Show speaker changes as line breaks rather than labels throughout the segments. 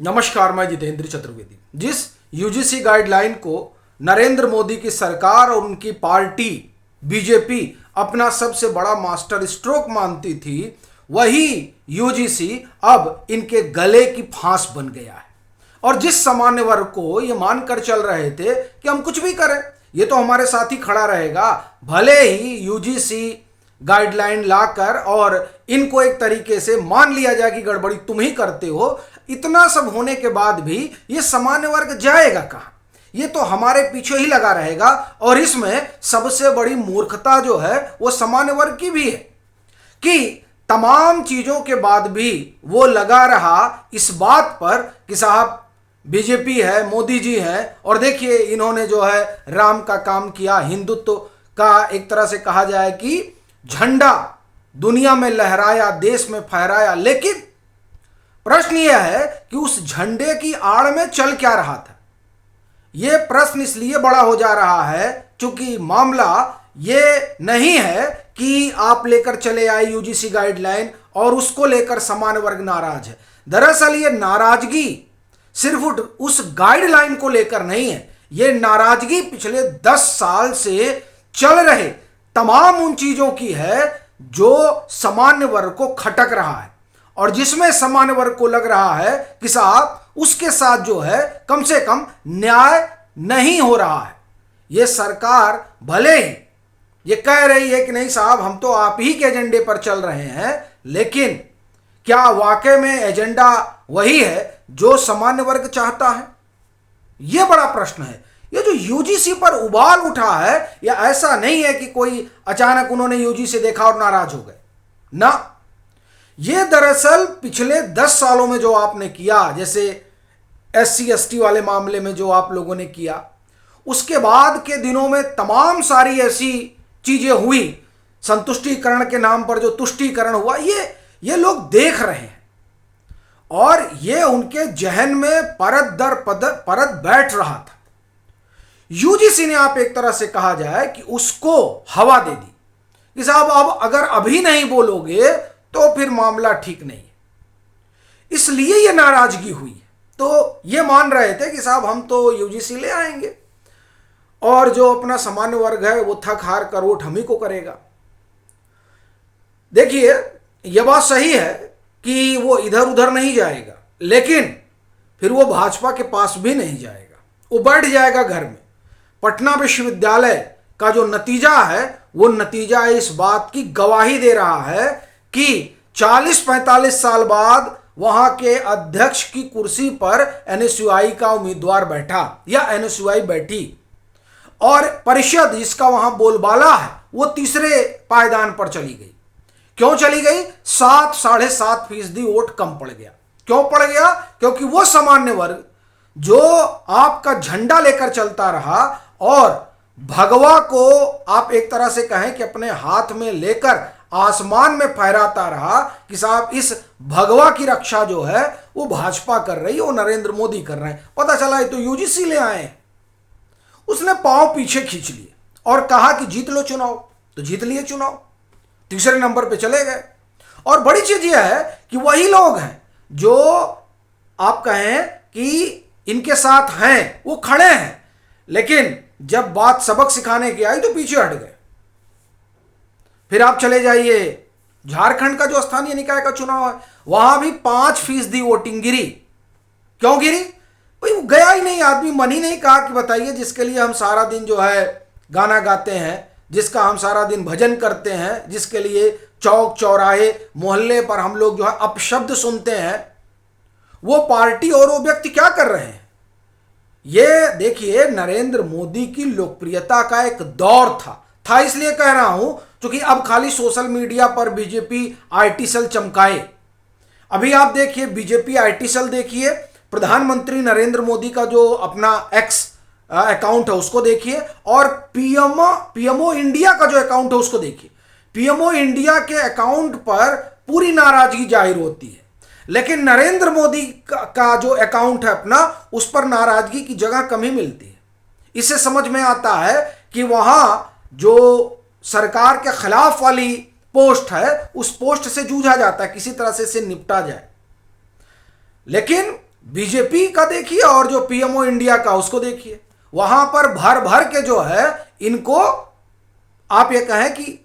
नमस्कार, मैं जितेंद्र चतुर्वेदी। जिस यूजीसी गाइडलाइन को नरेंद्र मोदी की सरकार और उनकी पार्टी बीजेपी अपना सबसे बड़ा मास्टर स्ट्रोक मानती थी, वही यूजीसी अब इनके गले की फांस बन गया है। और जिस सामान्य वर्ग को ये मानकर चल रहे थे कि हम कुछ भी करें, ये तो हमारे साथ ही खड़ा रहेगा, भले ही यूजीसी गाइडलाइन लाकर और इनको एक तरीके से मान लिया जाए कि गड़बड़ी तुम ही करते हो, इतना सब होने के बाद भी ये सामान्य वर्ग जाएगा कहाँ? ये तो हमारे पीछे ही लगा रहेगा। और इसमें सबसे बड़ी मूर्खता जो है वो सामान्य वर्ग की भी है कि तमाम चीजों के बाद भी वो लगा रहा इस बात पर कि साहब बीजेपी है, मोदी जी हैं, और देखिए इन्होंने जो है राम का काम किया, हिंदुत्व का एक तरह से कहा जाए कि झंडा दुनिया में लहराया, देश में फहराया। लेकिन प्रश्न यह है कि उस झंडे की आड़ में चल क्या रहा था। यह प्रश्न इसलिए बड़ा हो जा रहा है क्योंकि मामला ये नहीं है कि आप लेकर चले आए यूजीसी गाइडलाइन और उसको लेकर सामान्य वर्ग नाराज है। दरअसल ये नाराजगी सिर्फ उस गाइडलाइन को लेकर नहीं है, ये नाराजगी पिछले 10 साल से चल रहे तमाम उन चीजों की है जो सामान्य वर्ग को खटक रहा है और जिसमें सामान्य वर्ग को लग रहा है कि साहब उसके साथ जो है कम से कम न्याय नहीं हो रहा है। ये सरकार भले ही ये कह रही है कि नहीं साहब हम तो आप ही के एजेंडे पर चल रहे हैं, लेकिन क्या वाकई में एजेंडा वही है जो सामान्य वर्ग चाहता है? यह बड़ा प्रश्न है। ये जो यूजीसी पर उबाल उठा है, या ऐसा नहीं है कि कोई अचानक उन्होंने यूजीसी देखा और नाराज हो गए ना। ये दरअसल पिछले 10 सालों में जो आपने किया, जैसे SC ST वाले मामले में जो आप लोगों ने किया, उसके बाद के दिनों में तमाम सारी ऐसी चीजें हुई, संतुष्टिकरण के नाम पर जो तुष्टीकरण हुआ, ये लोग देख रहे हैं और ये उनके जहन में परत दर परत बैठ रहा था। यूजीसी ने आप एक तरह से कहा जाए कि उसको हवा दे दी कि साहब अब अगर अभी नहीं बोलोगे तो फिर मामला ठीक नहीं है, इसलिए ये नाराजगी हुई है। तो ये मान रहे थे कि साहब हम तो यूजीसी ले आएंगे और जो अपना सामान्य वर्ग है वो थक हार कर वोट हम ही को करेगा। देखिए यह बात सही है कि वो इधर उधर नहीं जाएगा, लेकिन फिर वो भाजपा के पास भी नहीं जाएगा, वो बैठ जाएगा घर में। पटना विश्वविद्यालय का जो नतीजा है वो नतीजा इस बात की गवाही दे रहा है कि 40-45 साल बाद वहां के अध्यक्ष की कुर्सी पर NSUI का उम्मीदवार बैठा या NSUI बैठी, और परिषद जिसका वहां बोलबाला है वो तीसरे पायदान पर चली गई। क्यों चली गई? 7-7.5% वोट कम पड़ गया। क्यों पड़ गया? क्योंकि वो सामान्य वर्ग जो आपका झंडा लेकर चलता रहा और भगवा को आप एक तरह से कहें कि अपने हाथ में लेकर आसमान में फहराता रहा कि साहब इस भगवा की रक्षा जो है वो भाजपा कर रही है, वो नरेंद्र मोदी कर रहे हैं। पता चला ये तो यूजीसी ले आए। उसने पांव पीछे खींच लिए और कहा कि जीत लो चुनाव, तो जीत लिए चुनाव, तीसरे नंबर पे चले गए। और बड़ी चीज यह है कि वही लोग हैं जो आप कहें कि इनके साथ हैं, वो खड़े हैं, लेकिन जब बात सबक सिखाने की आई तो पीछे हट गए। फिर आप चले जाइए झारखंड का जो स्थानीय निकाय का चुनाव है, वहां भी 5% वोटिंग गिरी। क्यों गिरी? भाई वो गया ही नहीं आदमी, मन ही नहीं कहा कि बताइए जिसके लिए हम सारा दिन जो है गाना गाते हैं, जिसका हम सारा दिन भजन करते हैं, जिसके लिए चौक चौराहे मोहल्ले पर हम लोग जो है अपशब्द सुनते हैं, वो पार्टी और वो व्यक्ति क्या कर रहे हैं? ये देखिए नरेंद्र मोदी की लोकप्रियता का एक दौर था इसलिए कह रहा हूं क्योंकि अब खाली सोशल मीडिया पर बीजेपी IT सेल चमकाए। अभी आप देखिए बीजेपी IT सेल देखिए, प्रधानमंत्री नरेंद्र मोदी का जो अपना X अकाउंट है उसको देखिए, और पीएमओ इंडिया का जो अकाउंट है उसको देखिए। पीएमओ इंडिया के अकाउंट पर पूरी नाराजगी जाहिर होती है, लेकिन नरेंद्र मोदी का जो अकाउंट है अपना, उस पर नाराजगी की जगह कम ही मिलती है। इससे समझ में आता है कि वहां जो सरकार के खिलाफ वाली पोस्ट है उस पोस्ट से जूझा जाता है, किसी तरह से इसे निपटा जाए। लेकिन बीजेपी का देखिए और जो पीएमओ इंडिया का उसको देखिए, वहां पर भर भर के जो है इनको आप ये कहें कि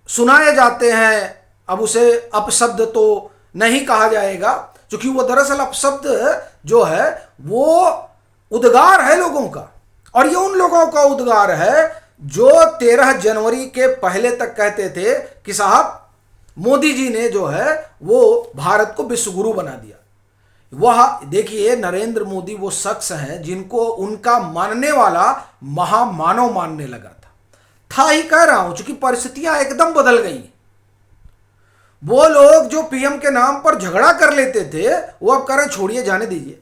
सुनाए जाते हैं। अब उसे अपशब्द तो नहीं कहा जाएगा, क्योंकि वो दरअसल अपशब्द जो है वो उद्गार है लोगों का, और ये उन लोगों का उद्गार है जो 13 जनवरी के पहले तक कहते थे कि साहब मोदी जी ने जो है वो भारत को विश्व गुरु बना दिया। वह देखिए, नरेंद्र मोदी वो शख्स हैं जिनको उनका मानने वाला महामानव मानने लगा था ही कह रहा हूं, चूंकि परिस्थितियां एकदम बदल गई। वो लोग जो पीएम के नाम पर झगड़ा कर लेते थे वो अब कह रहे छोड़िए, जाने दीजिए।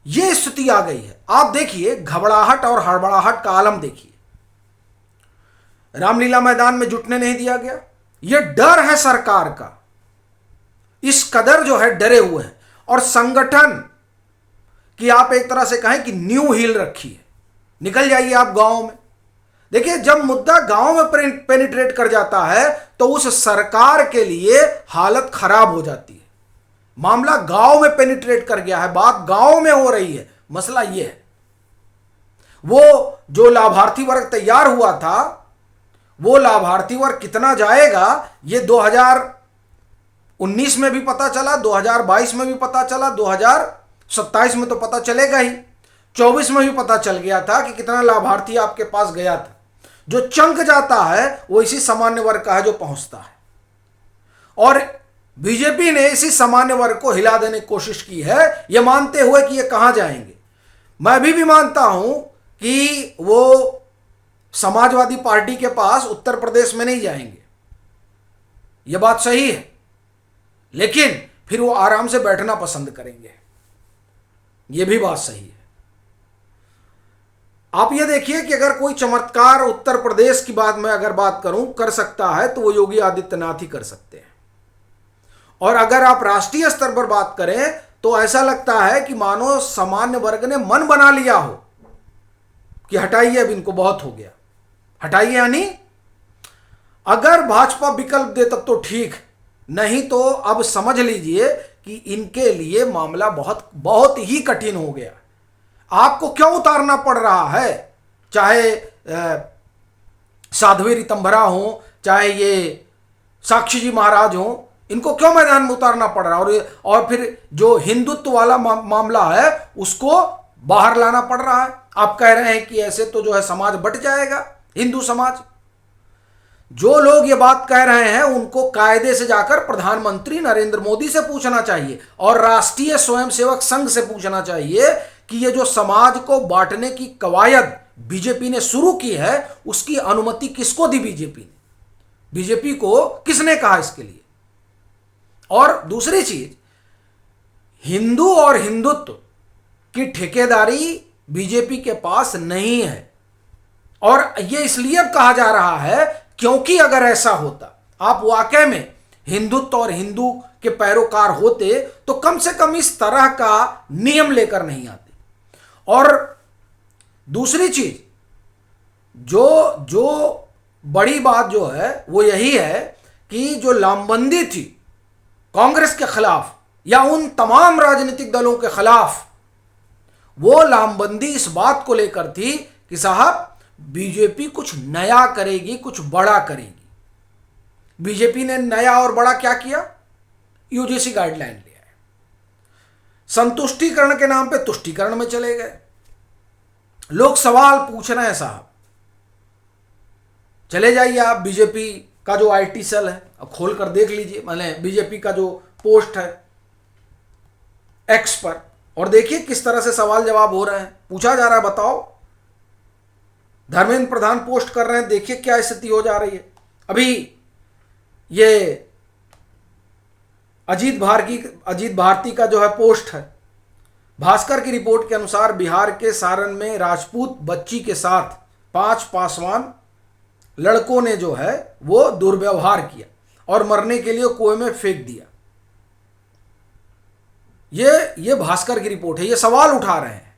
ये स्थिति आ गई है। आप देखिए, घबराहट और हड़बड़ाहट का आलम देखिए। रामलीला मैदान में जुटने नहीं दिया गया, ये डर है सरकार का, इस कदर जो है डरे हुए हैं। और संगठन की आप एक तरह से कहें कि न्यू हील रखी है। निकल जाइए आप गांव में, देखिए जब मुद्दा गांव में पेनिट्रेट कर जाता है तो उस सरकार के लिए हालत खराब हो जाती है। मामला गांव में पेनिट्रेट कर गया है, बात गांव में हो रही है। मसला यह है, वो जो लाभार्थी वर्ग तैयार हुआ था, वो लाभार्थी वर्ग कितना जाएगा ये 2019 में भी पता चला, 2022 में भी पता चला, 2027 में तो पता चलेगा ही, 24 में भी पता चल गया था कि कितना लाभार्थी आपके पास गया था। जो चंक जाता है वो इसी सामान्य वर्ग का है जो पहुंचता है, और बीजेपी ने इसी सामान्य वर्ग को हिला देने की कोशिश की है, यह मानते हुए कि ये कहां जाएंगे। मैं भी मानता हूं कि वो समाजवादी पार्टी के पास उत्तर प्रदेश में नहीं जाएंगे, यह बात सही है, लेकिन फिर वो आराम से बैठना पसंद करेंगे, यह भी बात सही है। आप ये देखिए कि अगर कोई चमत्कार उत्तर प्रदेश की बात में अगर बात करूं कर सकता है तो वो योगी आदित्यनाथ ही कर सकते हैं। और अगर आप राष्ट्रीय स्तर पर बात करें तो ऐसा लगता है कि मानो सामान्य वर्ग ने मन बना लिया हो कि हटाइए, अब इनको बहुत हो गया, हटाइए। यानी अगर भाजपा विकल्प दे तब तो ठीक, नहीं तो अब समझ लीजिए कि इनके लिए मामला बहुत बहुत ही कठिन हो गया। आपको क्यों उतारना पड़ रहा है, चाहे साध्वी रितंभरा हो, चाहे ये साक्षी जी महाराज हो, इनको क्यों मैदान में उतारना पड़ रहा है। और फिर जो हिंदुत्व वाला मामला है उसको बाहर लाना पड़ रहा है। आप कह रहे हैं कि ऐसे तो जो है समाज बट जाएगा, हिंदू समाज। जो लोग ये बात कह रहे हैं उनको कायदे से जाकर प्रधानमंत्री नरेंद्र मोदी से पूछना चाहिए और राष्ट्रीय स्वयंसेवक संघ से पूछना चाहिए कि ये जो समाज को बांटने की कवायद बीजेपी ने शुरू की है उसकी अनुमति किसको दी बीजेपी ने, बीजेपी को किसने कहा इसके लिए। और दूसरी चीज, हिंदू और हिंदुत्व की ठेकेदारी बीजेपी के पास नहीं है, और यह इसलिए अब कहा जा रहा है क्योंकि अगर ऐसा होता, आप वाकई में हिंदुत्व और हिंदू के पैरोकार होते तो कम से कम इस तरह का नियम लेकर नहीं आते। और दूसरी चीज, जो बड़ी बात जो है वो यही है कि जो लामबंदी थी कांग्रेस के खिलाफ या उन तमाम राजनीतिक दलों के खिलाफ, वो लामबंदी इस बात को लेकर थी कि साहब बीजेपी कुछ नया करेगी, कुछ बड़ा करेगी। बीजेपी ने नया और बड़ा क्या किया, यूजीसी गाइडलाइन लिया है, संतुष्टिकरण के नाम पे तुष्टिकरण में चले गए। लोग सवाल पूछ रहे हैं, साहब चले जाइए आप बीजेपी का जो आईटी सेल है, अब खोल कर देख लीजिए, मैंने बीजेपी का जो पोस्ट है एक्स पर, और देखिए किस तरह से सवाल जवाब हो रहे हैं। पूछा जा रहा है बताओ, धर्मेंद्र प्रधान पोस्ट कर रहे हैं, देखिए क्या स्थिति हो जा रही है। अभी ये अजीत भारती का जो है पोस्ट है, भास्कर की रिपोर्ट के अनुसार बिहार के सारण में राजपूत बच्ची के साथ 5 पासवान लड़कों ने जो है वो दुर्व्यवहार किया और मरने के लिए कुएं में फेंक दिया। ये भास्कर की रिपोर्ट है। ये सवाल उठा रहे हैं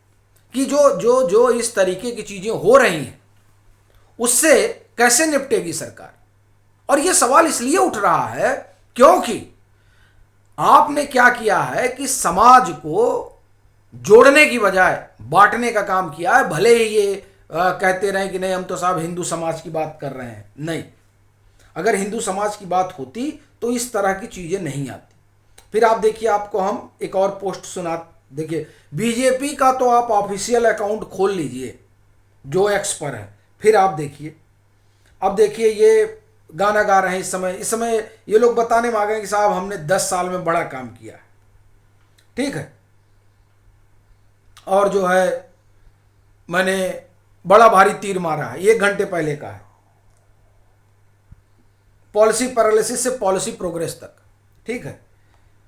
कि जो इस तरीके की चीजें हो रही हैं उससे कैसे निपटेगी सरकार। और ये सवाल इसलिए उठ रहा है क्योंकि आपने क्या किया है कि समाज को जोड़ने की बजाय बांटने का काम किया है। भले ही ये कहते रहे कि नहीं हम तो साहब हिंदू समाज की बात कर रहे हैं, नहीं, अगर हिंदू समाज की बात होती तो इस तरह की चीजें नहीं आती। फिर आप देखिए, आपको हम एक और पोस्ट सुना, देखिए बीजेपी का तो आप ऑफिशियल अकाउंट खोल लीजिए जो एक्स पर है, फिर आप देखिए, अब देखिए ये गाना गा रहे हैं इस समय ये लोग बताने में आ गए कि साहब हमने 10 साल में बड़ा काम किया है, ठीक है, और जो है मैंने बड़ा भारी तीर मारा है, 1 घंटे पहले का है, पॉलिसी पैरालिसिस से पॉलिसी प्रोग्रेस तक, ठीक है।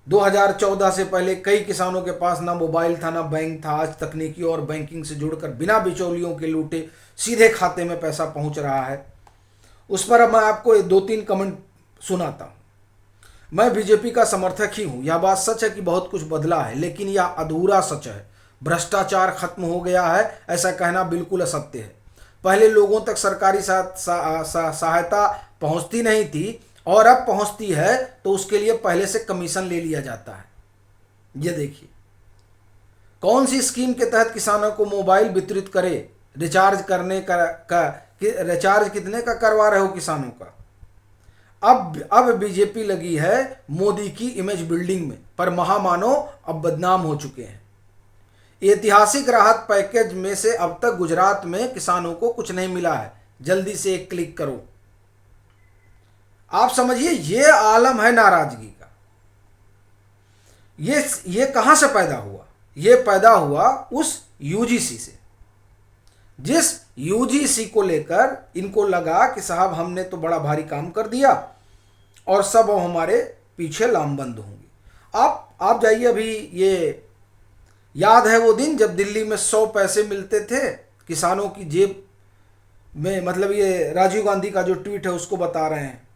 2014 से पहले कई किसानों के पास ना मोबाइल था ना बैंक था, आज तकनीकी और बैंकिंग से जुड़कर बिना बिचौलियों के लूटे सीधे खाते में पैसा पहुंच रहा है। उस पर अब मैं आपको 2-3 कमेंट सुनाता हूं। मैं बीजेपी का समर्थक ही हूं, यह बात सच है कि बहुत कुछ बदला है, लेकिन यह अधूरा सच है। भ्रष्टाचार खत्म हो गया है ऐसा कहना बिल्कुल असत्य है। पहले लोगों तक सरकारी सहायता पहुंचती नहीं थी और अब पहुंचती है तो उसके लिए पहले से कमीशन ले लिया जाता है। ये देखिए कौन सी स्कीम के तहत किसानों को मोबाइल वितरित करे, रिचार्ज करने का रिचार्ज कितने का करवा रहे हो किसानों का। अब बीजेपी लगी है मोदी की इमेज बिल्डिंग में, पर महामानव अब बदनाम हो चुके हैं। ऐतिहासिक राहत पैकेज में से अब तक गुजरात में किसानों को कुछ नहीं मिला है, जल्दी से एक क्लिक करो। आप समझिए ये आलम है नाराजगी का। ये कहां से पैदा हुआ? ये पैदा हुआ उस यूजीसी से, जिस यूजीसी को लेकर इनको लगा कि साहब हमने तो बड़ा भारी काम कर दिया और सब हमारे पीछे लामबंद होंगे। आप जाइए, अभी ये याद है वो दिन जब दिल्ली में 100 पैसे मिलते थे किसानों की जेब में, मतलब ये राजीव गांधी का जो ट्वीट है उसको बता रहे हैं।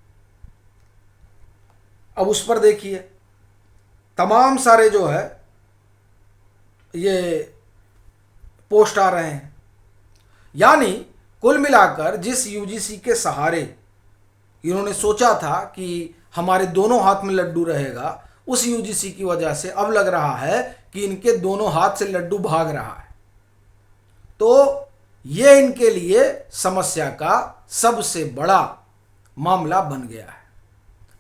अब उस पर देखिए तमाम सारे जो है ये पोस्ट आ रहे हैं। यानी कुल मिलाकर जिस यूजीसी के सहारे इन्होंने सोचा था कि हमारे दोनों हाथ में लड्डू रहेगा, उस यूजीसी की वजह से अब लग रहा है कि इनके दोनों हाथ से लड्डू भाग रहा है। तो ये इनके लिए समस्या का सबसे बड़ा मामला बन गया है।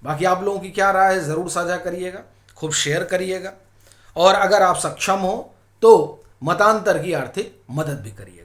बाकी आप लोगों की क्या राय है ज़रूर साझा करिएगा, खूब शेयर करिएगा, और अगर आप सक्षम हो तो मतांतर की आर्थिक मदद भी करिए।